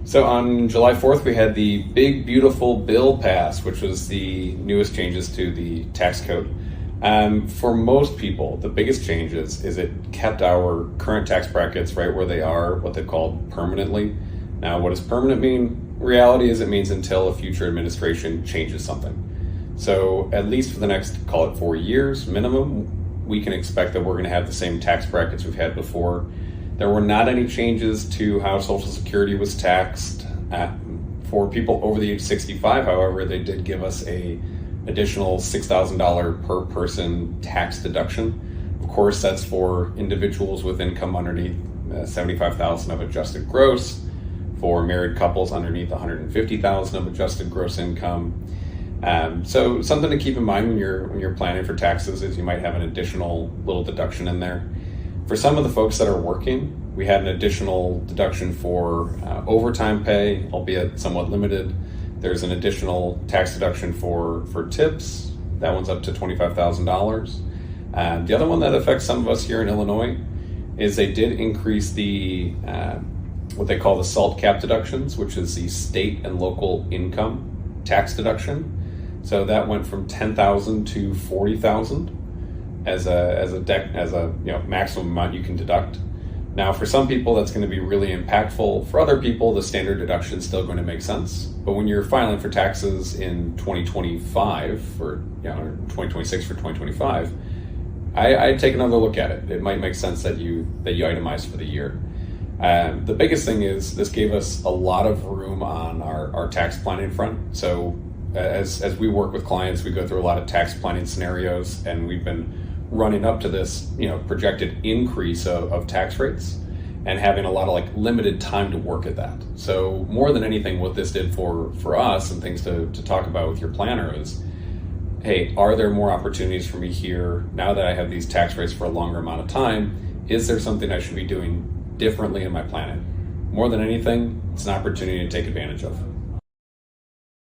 So on July 4th, we had the big, beautiful bill pass, which was the newest changes to the tax code. For most people, the biggest changes is it kept our current tax brackets right where they are, what they call permanently. Now, what does permanent mean? Reality is it means until a future administration changes something. So at least for the next, call it 4 years minimum, we can expect that we're going to have the same tax brackets we've had before. There were not any changes to how Social Security was taxed. For people over the age 65, however, they did give us a additional $6,000 per person tax deduction. Of course, that's for individuals with income underneath $75,000 of adjusted gross, for married couples underneath $150,000 of adjusted gross income. So something to keep in mind when you're planning for taxes is you might have an additional little deduction in there. For some of the folks that are working, we had an additional deduction for overtime pay, albeit somewhat limited. There's an additional tax deduction for tips. That one's up to $25,000. The other one that affects some of us here in Illinois is they did increase the what they call the SALT cap deductions, which is the state and local income tax deduction. So that went from $10,000 to $40,000 as a maximum amount you can deduct. Now, for some people, that's going to be really impactful. For other people, the standard deduction is still going to make sense. But when you're filing for taxes in 2025 or 2026 for 2025, I'd take another look at it. It might make sense that you itemize for the year. The biggest thing is this gave us a lot of room on our tax planning front. So as we work with clients, we go through a lot of tax planning scenarios, and we've been running up to this projected increase of tax rates and having a lot of limited time to work at that. So more than anything, what this did for us and things to talk about with your planner is, hey, are there more opportunities for me here now that I have these tax rates for a longer amount of time? Is there something I should be doing differently in my planning? More than anything, it's an opportunity to take advantage of.